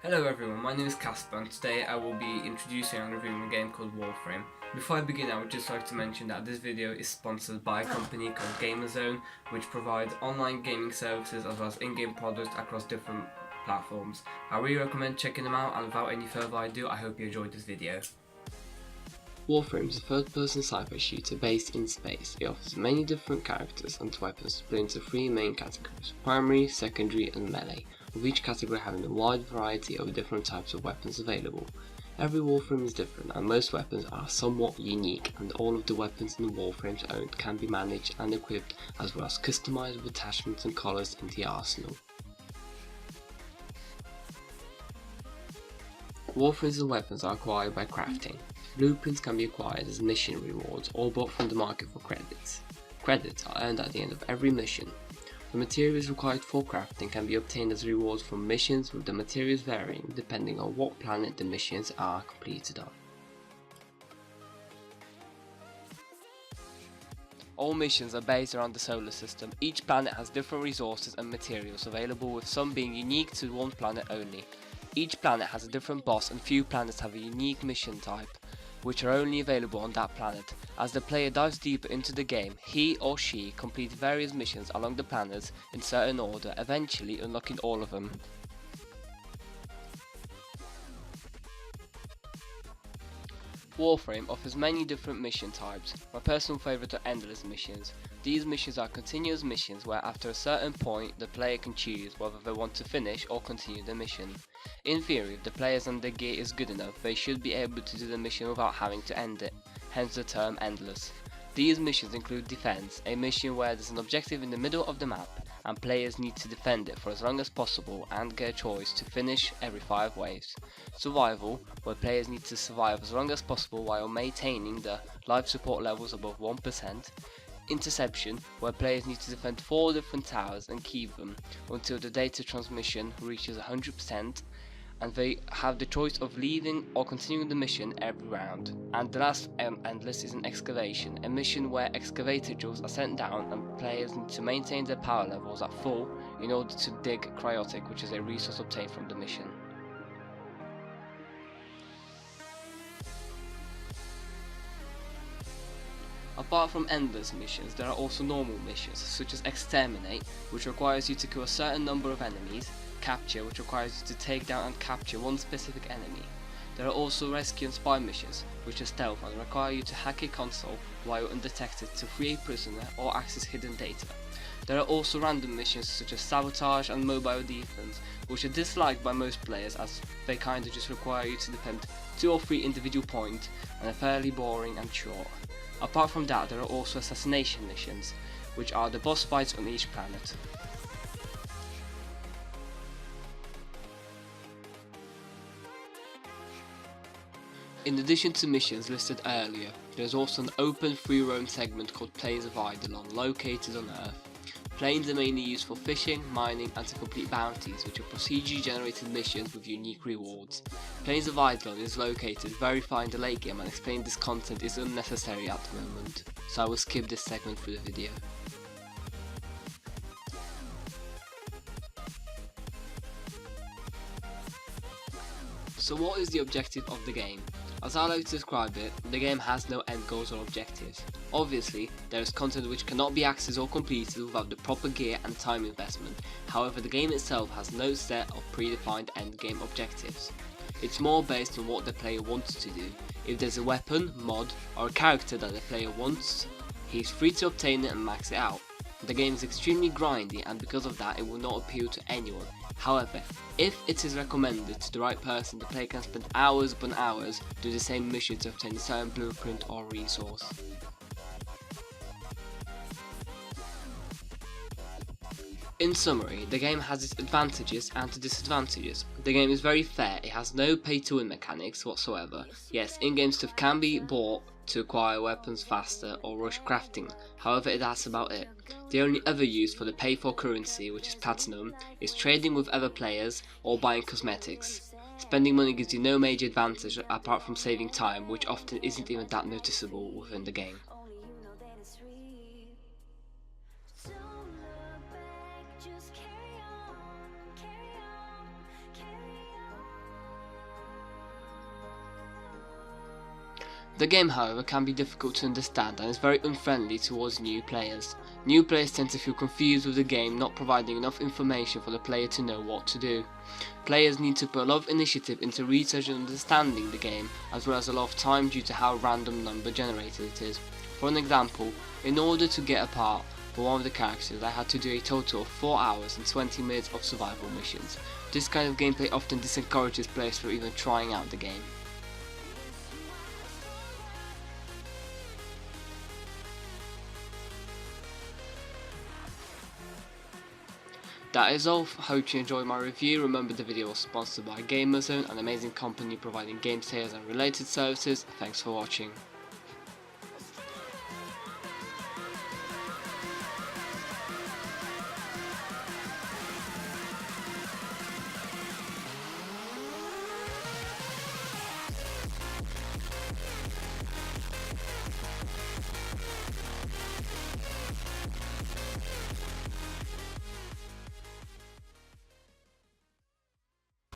Hello everyone, my name is Casper and today I will be introducing and reviewing a game called Warframe. Before I begin, I would just like to mention that this video is sponsored by a company called Gamerzone, which provides online gaming services as well as in-game products across different platforms. I really recommend checking them out, and without any further ado, I hope you enjoyed this video. Warframe is a third-person sci-fi shooter based in space. It offers many different characters and weapons split into three main categories: primary, secondary and melee, with each category having a wide variety of different types of weapons available. Every Warframe is different and most weapons are somewhat unique, and all of the weapons in the Warframes owned can be managed and equipped as well as customized with attachments and colours in the arsenal. Warframes and weapons are acquired by crafting. Blueprints can be acquired as mission rewards or bought from the market for credits. Credits are earned at the end of every mission. The materials required for crafting can be obtained as rewards from missions, with the materials varying depending on what planet the missions are completed on. All missions are based around the solar system. Each planet has different resources and materials available, with some being unique to one planet only. Each planet has a different boss and few planets have a unique mission type, which are only available on that planet. As the player dives deeper into the game, he or she completes various missions along the planets in certain order, eventually unlocking all of them. Warframe offers many different mission types. My personal favourite are endless missions. These missions are continuous missions where after a certain point the player can choose whether they want to finish or continue the mission. In theory, if the players and their gear is good enough, they should be able to do the mission without having to end it, hence the term endless. These missions include Defense, a mission where there's an objective in the middle of the map and players need to defend it for as long as possible and get a choice to finish every 5 waves. Survival, where players need to survive as long as possible while maintaining the life support levels above 1%. Interception, where players need to defend 4 different towers and keep them until the data transmission reaches 100%, and they have the choice of leaving or continuing the mission every round. And the last endless is an excavation, a mission where excavator drills are sent down and players need to maintain their power levels at full in order to dig cryotic, which is a resource obtained from the mission. Apart from endless missions, there are also normal missions, such as Exterminate, which requires you to kill a certain number of enemies, Capture, which requires you to take down and capture one specific enemy. There are also Rescue and Spy missions, which are stealth and require you to hack a console while undetected to free a prisoner or access hidden data. There are also random missions such as Sabotage and Mobile Defense, which are disliked by most players as they kinda just require you to defend 2 or 3 individual points and are fairly boring and short. Apart from that, there are also assassination missions, which are the boss fights on each planet. In addition to missions listed earlier, there is also an open free roam segment called Plains of Eidolon located on Earth. Plains are mainly used for fishing, mining and to complete bounties, which are procedurally generated missions with unique rewards. Plains of Eidolon is located very far in the late game, and explaining this content is unnecessary at the moment, so I will skip this segment through the video. So what is the objective of the game? As I like to describe it, the game has no end goals or objectives. Obviously, there is content which cannot be accessed or completed without the proper gear and time investment. However, the game itself has no set of predefined end game objectives. It's more based on what the player wants to do. If there's a weapon, mod, or a character that the player wants, he's free to obtain it and max it out. The game is extremely grindy, and because of that it will not appeal to anyone. However, if it is recommended to the right person, the player can spend hours upon hours doing the same mission to obtain a certain blueprint or resource. In summary, the game has its advantages and disadvantages. The game is very fair, it has no pay to win mechanics whatsoever. Yes, in-game stuff can be bought to acquire weapons faster or rush crafting, however that's about it. The only other use for the pay for currency, which is platinum, is trading with other players or buying cosmetics. Spending money gives you no major advantage apart from saving time, which often isn't even that noticeable within the game. The game, however, can be difficult to understand and is very unfriendly towards new players. New players tend to feel confused with the game not providing enough information for the player to know what to do. Players need to put a lot of initiative into research and understanding the game, as well as a lot of time due to how random number generated it is. For an example, in order to get a part for one of the characters, I had to do a total of 4 hours and 20 minutes of survival missions. This kind of gameplay often disencourages players from even trying out the game. That is all. Hope you enjoyed my review. Remember, the video was sponsored by Gamerzone, an amazing company providing game sales and related services. Thanks for watching.